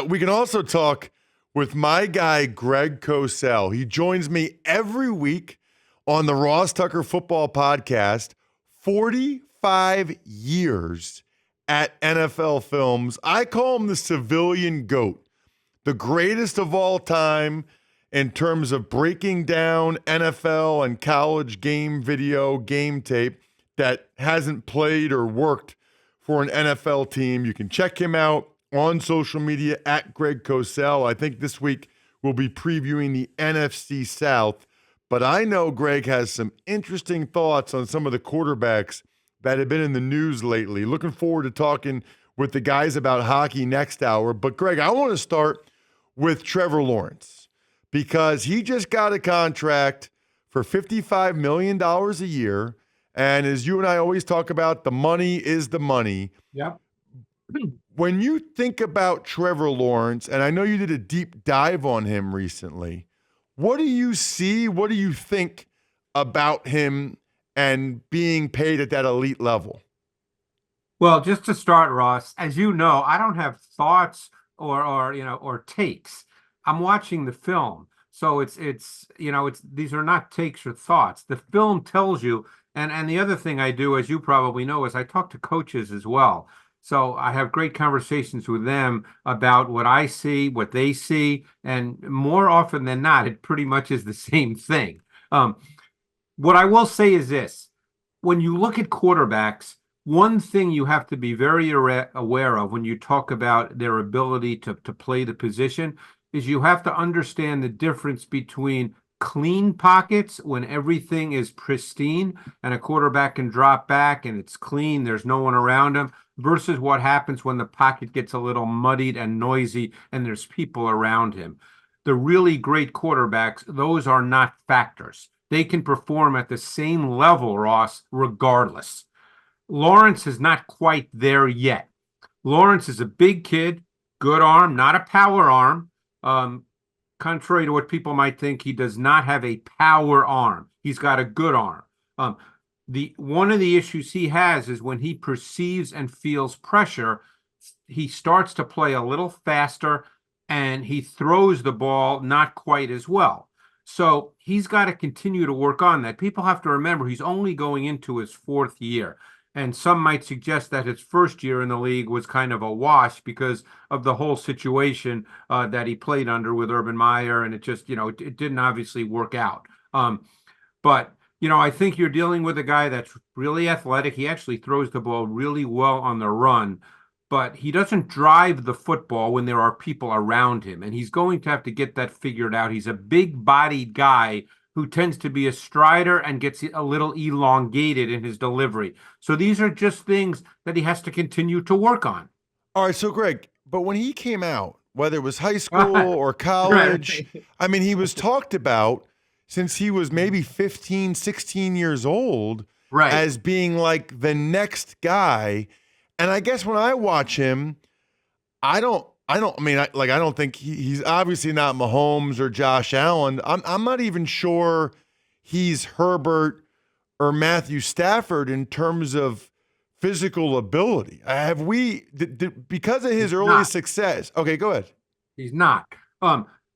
We can also talk with my guy, Greg Cosell. He joins me every week on the Ross Tucker Football Podcast. 45 years at NFL Films. I call him the civilian GOAT, the greatest of all time in terms of breaking down NFL and college game video, game tape that hasn't played or worked for an NFL team. You can check him out on social media at Greg Cosell. I think this week we'll be previewing the NFC South. But I know Greg has some interesting thoughts on some of the quarterbacks that have been in the news lately. Looking forward to talking with the guys about hockey next hour. But Greg, I want to start with Trevor Lawrence because he just got a contract for $55 million a year. And as you and I always talk about, the money is the money. Yep. When you think about Trevor Lawrence, and I know you did a deep dive on him recently, what do you see? What do you think about him and being paid at that elite level? Well, just to start, Ross, as you know, I don't have thoughts or takes. I'm watching the film. So it's these are not takes or thoughts. The film tells you, and the other thing I do, as you probably know, is I talk to coaches as well. So I have great conversations with them about what I see, what they see, and more often than not, it pretty much is the same thing. What I will say is this. When you look at quarterbacks, one thing you have to be very aware of when you talk about their ability to play the position is you have to understand the difference between clean pockets when everything is pristine and a quarterback can drop back and it's clean, there's no one around him, versus what happens when the pocket gets a little muddied and noisy and there's people around him. The really great quarterbacks, those are not factors. They can perform at the same level, Ross, regardless. Lawrence is not quite there yet. Lawrence is a big kid, good arm, not a power arm. Contrary to what people might think, he does not have a power arm. He's got a good arm. One of the issues he has is when he perceives and feels pressure, he starts to play a little faster and he throws the ball not quite as well. So he's got to continue to work on that. People have to remember he's only going into his fourth year. And some might suggest that his first year in the league was kind of a wash because of the whole situation that he played under with Urban Meyer. And it just, it didn't obviously work out. But I think you're dealing with a guy that's really athletic. He actually throws the ball really well on the run, but he doesn't drive the football when there are people around him. And he's going to have to get that figured out. He's a big-bodied guy who tends to be a strider and gets a little elongated in his delivery. So these are just things that he has to continue to work on. All right, so Greg, but when he came out, whether it was high school or college, I mean, he was talked about since he was maybe 15, 16 years old as being like the next guy. And I guess when I watch him, I don't think he's obviously not Mahomes or Josh Allen. I'm not even sure he's Herbert or Matthew Stafford in terms of physical ability. Because of his early success? Okay, go ahead. He's not.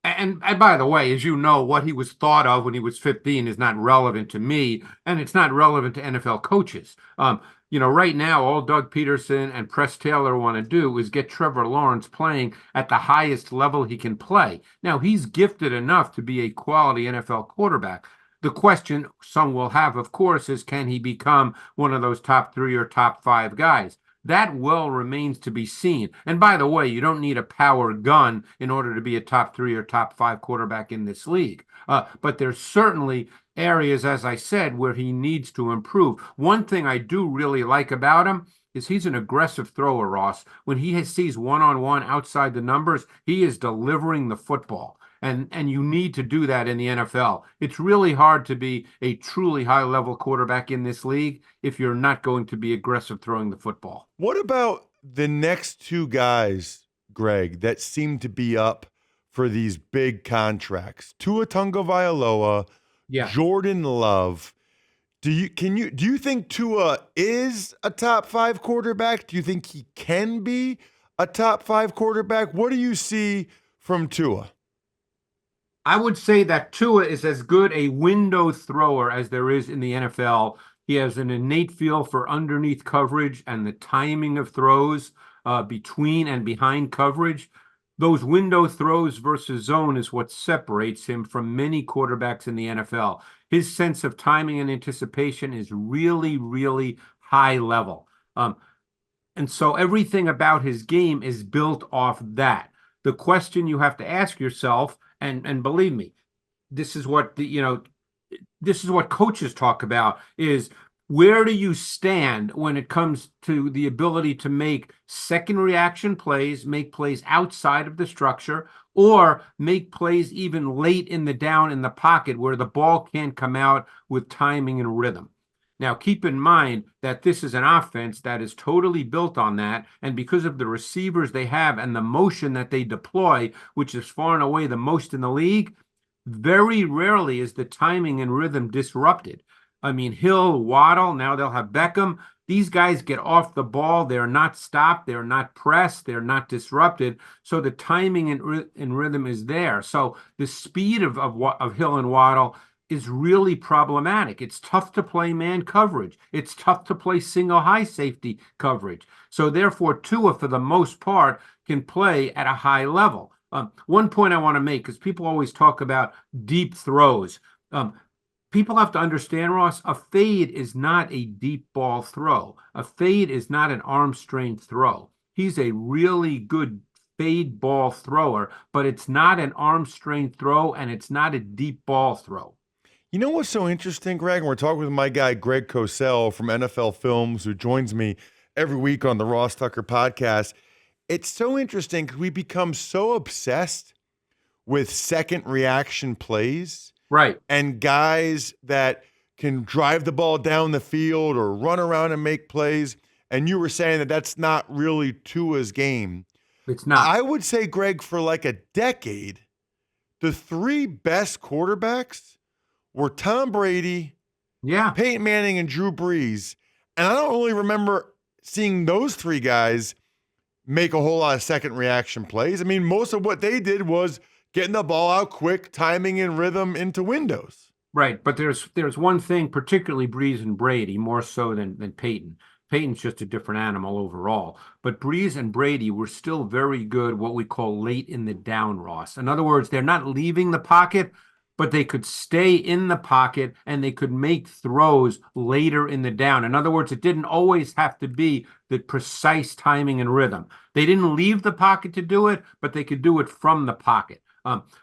And by the way, as you know, what he was thought of when he was 15 is not relevant to me, and it's not relevant to NFL coaches. Right now, all Doug Peterson and Press Taylor want to do is get Trevor Lawrence playing at the highest level he can play. Now, he's gifted enough to be a quality NFL quarterback. The question some will have, of course, is can he become one of those top 3 or top 5 guys? That well remains to be seen. And by the way, you don't need a power gun in order to be a top 3 or top 5 quarterback in this league. But there's certainly areas, as I said, where he needs to improve. One thing I do really like about him is he's an aggressive thrower, Ross. When he sees one-on-one outside the numbers, he is delivering the football. And you need to do that in the NFL. It's really hard to be a truly high-level quarterback in this league if you're not going to be aggressive throwing the football. What about the next 2 guys, Greg, that seem to be up for these big contracts? Tua Tagovailoa, Jordan Love. Do you think Tua is a top 5 quarterback? Do you think he can be a top five quarterback? What do you see from Tua? I would say that Tua is as good a window thrower as there is in the NFL. He has an innate feel for underneath coverage and the timing of throws between and behind coverage. Those window throws versus zone is what separates him from many quarterbacks in the NFL. His sense of timing and anticipation is really, really high level. And so everything about his game is built off that. The question you have to ask yourself, and believe me, this is what this is what coaches talk about, is where do you stand when it comes to the ability to make second reaction plays, make plays outside of the structure, or make plays even late in the down in the pocket where the ball can't come out with timing and rhythm. Now, keep in mind that this is an offense that is totally built on that. And because of the receivers they have and the motion that they deploy, which is far and away the most in the league, very rarely is the timing and rhythm disrupted. I mean, Hill, Waddle, now they'll have Beckham. These guys get off the ball. They're not stopped. They're not pressed. They're not disrupted. So the timing and rhythm is there. So the speed of Hill and Waddle is really problematic. It's tough to play man coverage. It's tough to play single high safety coverage. So therefore, Tua, for the most part, can play at a high level. One point I want to make, because people always talk about deep throws. People have to understand, Ross, a fade is not a deep ball throw. A fade is not an arm strength throw. He's a really good fade ball thrower, but it's not an arm strength throw, and it's not a deep ball throw. You know what's so interesting, Greg? And we're talking with my guy, Greg Cosell from NFL Films, who joins me every week on the Ross Tucker podcast. It's so interesting because we become so obsessed with second reaction plays. Right. And guys that can drive the ball down the field or run around and make plays. And you were saying that that's not really Tua's game. It's not. I would say, Greg, for like a decade, the three best quarterbacks were Tom Brady, Peyton Manning, and Drew Brees. And I don't really remember seeing those three guys make a whole lot of second reaction plays. I mean, most of what they did was getting the ball out quick, timing and rhythm into windows. Right, but there's one thing, particularly Brees and Brady, more so than Peyton. Peyton's just a different animal overall. But Brees and Brady were still very good, what we call late in the down, Ross. In other words, they're not leaving the pocket, but they could stay in the pocket and they could make throws later in the down. In other words, it didn't always have to be the precise timing and rhythm. They didn't leave the pocket to do it, but they could do it from the pocket.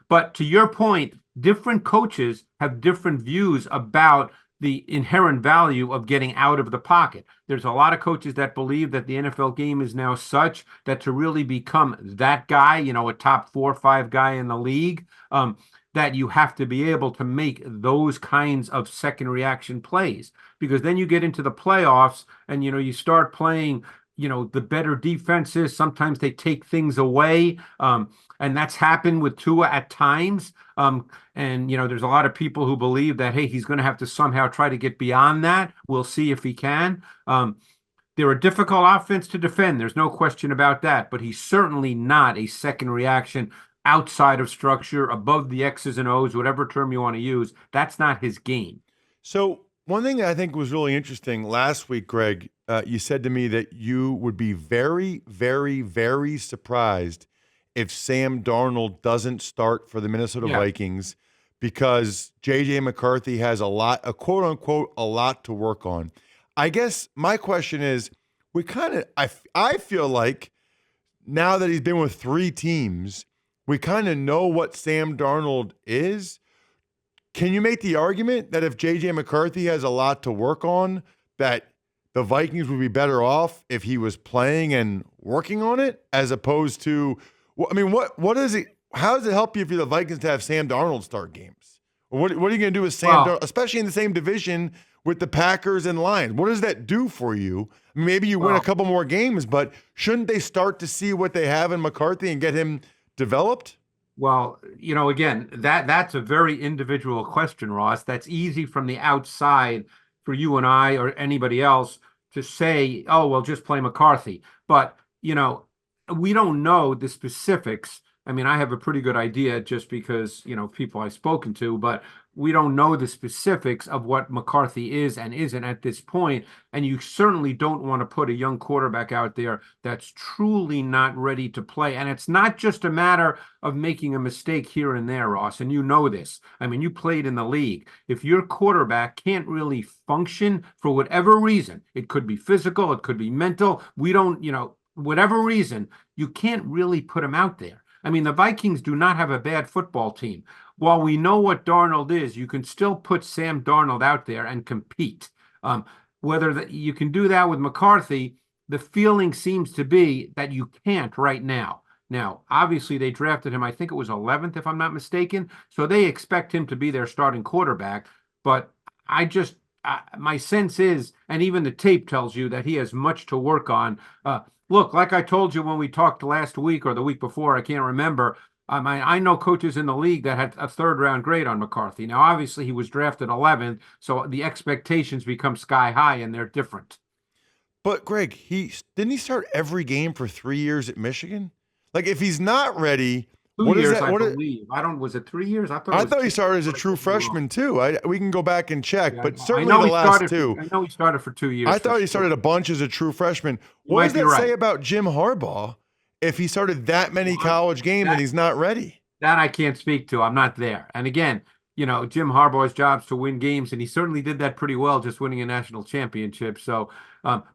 But to your point, different coaches have different views about the inherent value of getting out of the pocket. There's a lot of coaches that believe that the NFL game is now such that to really become that guy, a top 4 or 5 guy in the league, that you have to be able to make those kinds of second reaction plays, because then you get into the playoffs and, you start playing, the better defenses. Sometimes they take things away. And that's happened with Tua at times. And, there's a lot of people who believe that, hey, he's going to have to somehow try to get beyond that. We'll see if he can. They're a difficult offense to defend. There's no question about that. But he's certainly not a second reaction outside of structure, above the X's and O's, whatever term you want to use. That's not his game. So one thing that I think was really interesting last week, Greg, you said to me that you would be very, very, very surprised if Sam Darnold doesn't start for the Minnesota Vikings, because J.J. McCarthy has a quote unquote, a lot to work on. I guess my question is, I feel like now that he's been with 3 teams, we kind of know what Sam Darnold is. Can you make the argument that if J.J. McCarthy has a lot to work on, that the Vikings would be better off if he was playing and working on it, as opposed to, what is it? How does it help you if you're the Vikings to have Sam Darnold start games? Or what are you going to do with Sam Darnold, especially in the same division with the Packers and Lions? What does that do for you? Maybe you win a couple more games, but shouldn't they start to see what they have in McCarthy and get him developed? Well, again, that's a very individual question, Ross. That's easy from the outside for you and I or anybody else to say, oh, well, just play McCarthy. But, we don't know the specifics. I mean, I have a pretty good idea just because, people I've spoken to, but we don't know the specifics of what McCarthy is and isn't at this point. And you certainly don't want to put a young quarterback out there that's truly not ready to play. And it's not just a matter of making a mistake here and there, Ross, and you know this. I mean, you played in the league. If your quarterback can't really function for whatever reason, it could be physical, it could be mental. We don't, whatever reason, you can't really put him out there. I mean, the Vikings do not have a bad football team. While we know what Darnold is, you can still put Sam Darnold out there and compete. Whether you can do that with McCarthy, the feeling seems to be that you can't right now. Now, obviously, they drafted him, I think it was 11th, if I'm not mistaken. So they expect him to be their starting quarterback. But my sense is, and even the tape tells you that he has much to work on. Look, like I told you when we talked last week or the week before, I can't remember. I know coaches in the league that had a third-round grade on McCarthy. Now, obviously, he was drafted 11th, so the expectations become sky high, and they're different. But Greg, didn't he start every game for 3 years at Michigan? Like, if he's not ready, 2 years, I believe. Was it 3 years? I thought he started as a true freshman too. We can go back and check, but certainly the last two. I know he started for 2 years. I thought he started a bunch as a true freshman. What does that say about Jim Harbaugh if he started that many college games and he's not ready? That I can't speak to. I'm not there. And again, Jim Harbaugh's job is to win games, and he certainly did that pretty well, just winning a national championship. So,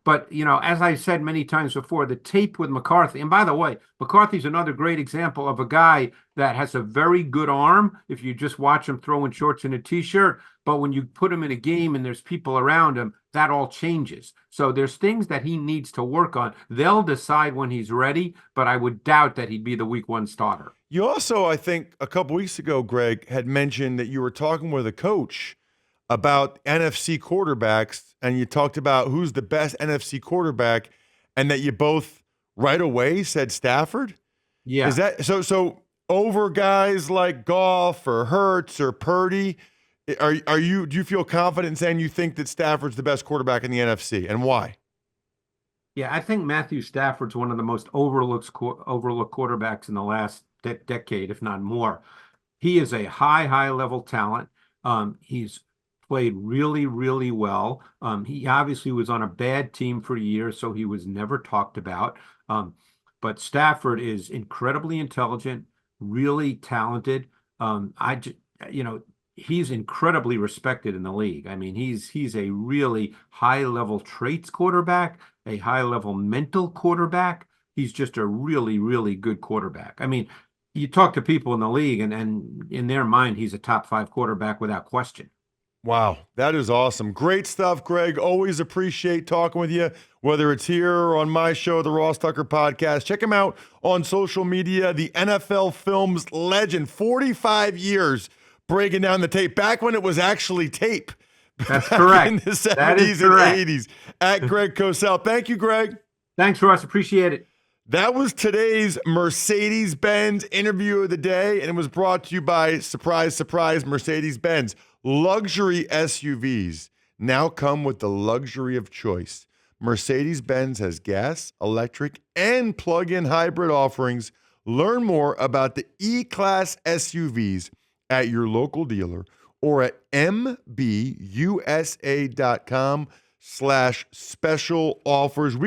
but as I said many times before, the tape with McCarthy, and by the way, McCarthy's another great example of a guy that has a very good arm if you just watch him throwing shorts in a t-shirt. But when you put him in a game and there's people around him, that all changes. So there's things that he needs to work on. They'll decide when he's ready, but I would doubt that he'd be the week one starter. You also, I think, a couple weeks ago, Greg, had mentioned that you were talking with a coach about NFC quarterbacks, and you talked about who's the best NFC quarterback, and that you both right away said Stafford. Yeah. Is that so over guys like Goff or Hurts or Purdy? Do you feel confident in saying you think that Stafford's the best quarterback in the NFC, and why? Yeah, I think Matthew Stafford's one of the most overlooked quarterbacks in the last decade, if not more. He is a high level talent. He's played really, really well. He obviously was on a bad team for years, so he was never talked about. But Stafford is incredibly intelligent, really talented. He's incredibly respected in the league. I mean, he's a really high level traits quarterback, a high level mental quarterback. He's just a really, really good quarterback. I mean, you talk to people in the league, and in their mind, he's a top 5 quarterback without question. Wow, that is awesome. Great stuff, Greg. Always appreciate talking with you, whether it's here or on my show, the Ross Tucker Podcast. Check him out on social media. The NFL Films legend, 45 years breaking down the tape, back when it was actually tape. That's correct. In the 70s and 80s. At Greg Cosell. Thank you, Greg. Thanks, Ross. Appreciate it. That was today's Mercedes-Benz interview of the day, and it was brought to you by, surprise, surprise, Mercedes-Benz. Luxury SUVs now come with the luxury of choice. Mercedes-Benz has gas, electric, and plug-in hybrid offerings. Learn more about the E-Class SUVs at your local dealer or at mbusa.com/special offers.